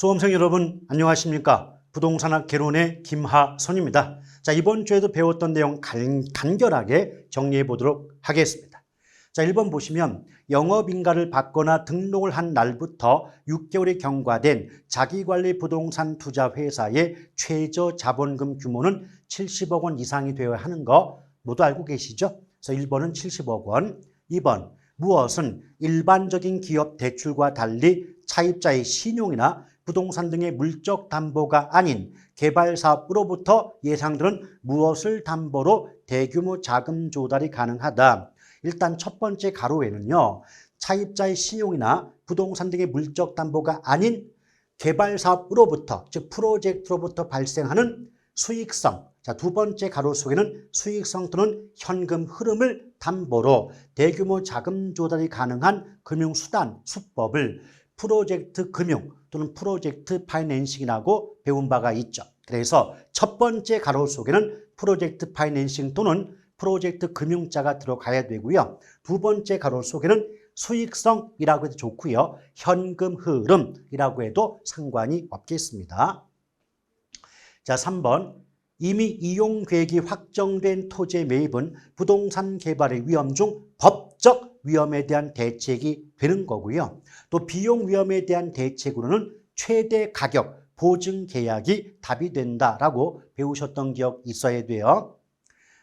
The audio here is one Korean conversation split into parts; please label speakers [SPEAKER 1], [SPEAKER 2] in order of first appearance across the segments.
[SPEAKER 1] 수험생 여러분 안녕하십니까? 부동산학 개론의 김하선입니다. 자, 이번 주에도 배웠던 내용 간결하게 정리해 보도록 하겠습니다. 자, 1번 보시면 영업인가를 받거나 등록을 한 날부터 6개월이 경과된 자기관리 부동산 투자 회사의 최저 자본금 규모는 70억 원 이상이 되어야 하는 거 모두 알고 계시죠? 그래서 1번은 70억 원, 2번 무엇은 일반적인 기업 대출과 달리 차입자의 신용이나 부동산 등의 물적 담보가 아닌 개발사업으로부터 예상되는 무엇을 담보로 대규모 자금 조달이 가능하다. 일단 첫 번째 가로에는요, 차입자의 신용이나 부동산 등의 물적 담보가 아닌 개발사업으로부터, 즉 프로젝트로부터 발생하는 수익성. 자, 두 번째 가로 속에는 수익성 또는 현금 흐름을 담보로 대규모 자금 조달이 가능한 금융수단, 수법을 프로젝트 금융 또는 프로젝트 파이낸싱이라고 배운 바가 있죠. 그래서 첫 번째 가로 속에는 프로젝트 파이낸싱 또는 프로젝트 금융자가 들어가야 되고요. 두 번째 가로 속에는 수익성이라고 해도 좋고요. 현금 흐름이라고 해도 상관이 없겠습니다. 자, 3번. 이미 이용 계획이 확정된 토지의 매입은 부동산 개발의 위험 중 법적 위험에 대한 대책이 되는 거고요. 또 비용 위험에 대한 대책으로는 최대 가격 보증 계약이 답이 된다라고 배우셨던 기억 있어야 돼요.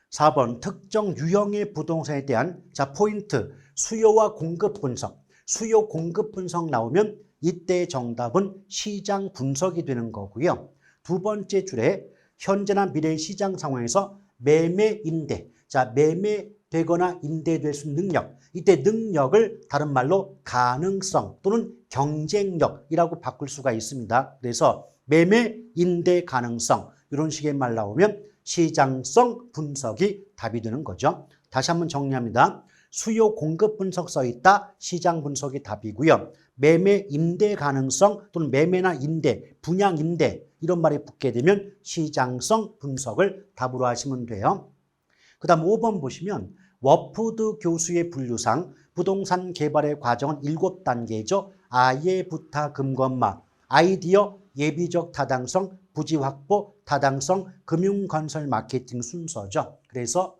[SPEAKER 1] 4번 특정 유형의 부동산에 대한 포인트 수요와 공급 분석. 수요 공급 분석 나오면 이때 정답은 시장 분석이 되는 거고요. 두 번째 줄에 현재나 미래의 시장 상황에서 매매 임대. 자, 매매되거나 임대될 수 있는 능력. 이때 능력을 다른 말로 가능성 또는 경쟁력이라고 바꿀 수가 있습니다. 그래서 매매 임대 가능성 이런 식의 말 나오면 시장성 분석이 답이 되는 거죠. 다시 한번 정리합니다. 수요 공급 분석 써 있다. 시장 분석이 답이고요. 매매 임대 가능성 또는 매매나 임대, 분양 임대 이런 말이 붙게 되면 시장성 분석을 답으로 하시면 돼요. 그 다음 5번 보시면 워푸드 교수의 분류상 부동산 개발의 과정은 7단계죠. 아예부타 금건마, 아이디어, 예비적 타당성, 부지 확보, 타당성, 금융건설 마케팅 순서죠. 그래서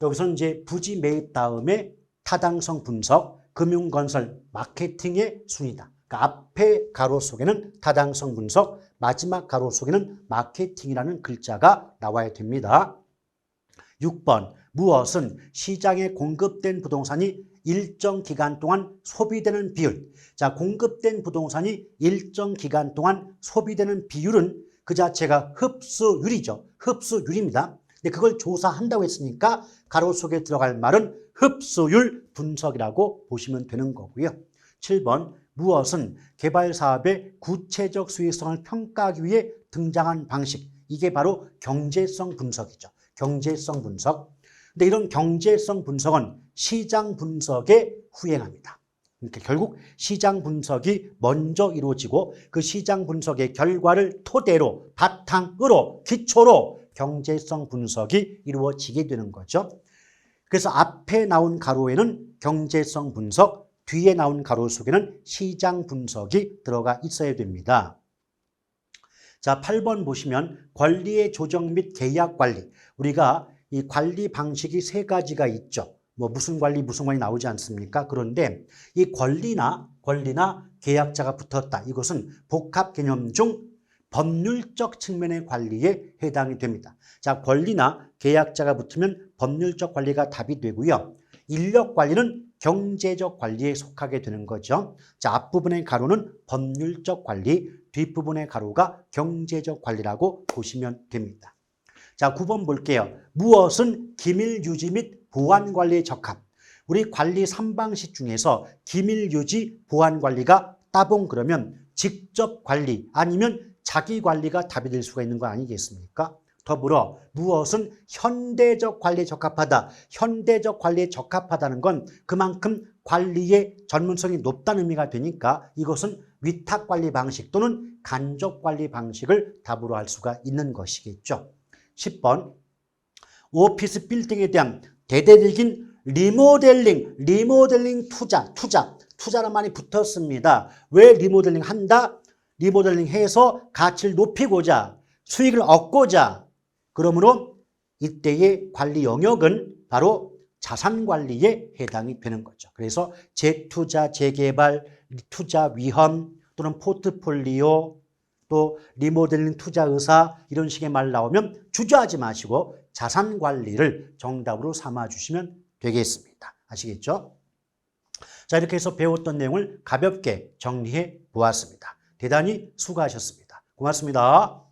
[SPEAKER 1] 여기서 이제 부지 매입 다음에 타당성 분석, 금융건설 마케팅의 순위다. 그러니까 앞에 가로 속에는 타당성 분석, 마지막 가로 속에는 마케팅이라는 글자가 나와야 됩니다. 6번 무엇은 시장에 공급된 부동산이 일정 기간 동안 소비되는 비율. 자, 공급된 부동산이 일정 기간 동안 소비되는 비율은 그 자체가 흡수율이죠. 흡수율입니다. 근데 그걸 조사한다고 했으니까 가로 속에 들어갈 말은 흡수율 분석이라고 보시면 되는 거고요. 7번 무엇은 개발 사업의 구체적 수익성을 평가하기 위해 등장한 방식. 이게 바로 경제성 분석이죠. 경제성 분석. 근데 이런 경제성 분석은 시장 분석에 후행합니다. 그러니까 결국 시장 분석이 먼저 이루어지고 그 시장 분석의 결과를 토대로 바탕으로 기초로 경제성 분석이 이루어지게 되는 거죠. 그래서 앞에 나온 가로에는 경제성 분석, 뒤에 나온 가로 속에는 시장 분석이 들어가 있어야 됩니다. 자, 8번 보시면 권리의 조정 및 계약 관리. 우리가 이 관리 방식이 세 가지가 있죠. 뭐 무슨 관리 나오지 않습니까? 그런데 이 권리나 계약자가 붙었다. 이것은 복합 개념 중 법률적 측면의 관리에 해당이 됩니다. 자, 권리나 계약자가 붙으면 법률적 관리가 답이 되고요. 인력 관리는 경제적 관리에 속하게 되는 거죠. 자, 앞부분의 가로는 법률적 관리, 뒷부분의 가로가 경제적 관리라고 보시면 됩니다. 자, 9번 볼게요. 무엇은 기밀 유지 및 보안 관리에 적합? 우리 관리 3방식 중에서 기밀 유지, 보안 관리가 따봉 그러면 직접 관리 아니면 자기 관리가 답이 될 수가 있는 거 아니겠습니까? 더불어 무엇은 현대적 관리에 적합하다. 현대적 관리에 적합하다는 건 그만큼 관리의 전문성이 높다는 의미가 되니까 이것은 위탁관리 방식 또는 간접관리 방식을 답으로 할 수가 있는 것이겠죠. 10번 오피스 빌딩에 대한 대대적인 리모델링 투자란 말이 붙었습니다. 왜 리모델링 한다? 리모델링해서 가치를 높이고자 수익을 얻고자 그러므로 이때의 관리 영역은 바로 자산 관리에 해당이 되는 거죠. 그래서 재투자, 재개발, 투자 위험 또는 포트폴리오 또 리모델링 투자 의사 이런 식의 말 나오면 주저하지 마시고 자산 관리를 정답으로 삼아 주시면 되겠습니다. 아시겠죠? 자, 이렇게 해서 배웠던 내용을 가볍게 정리해 보았습니다. 대단히 수고하셨습니다. 고맙습니다.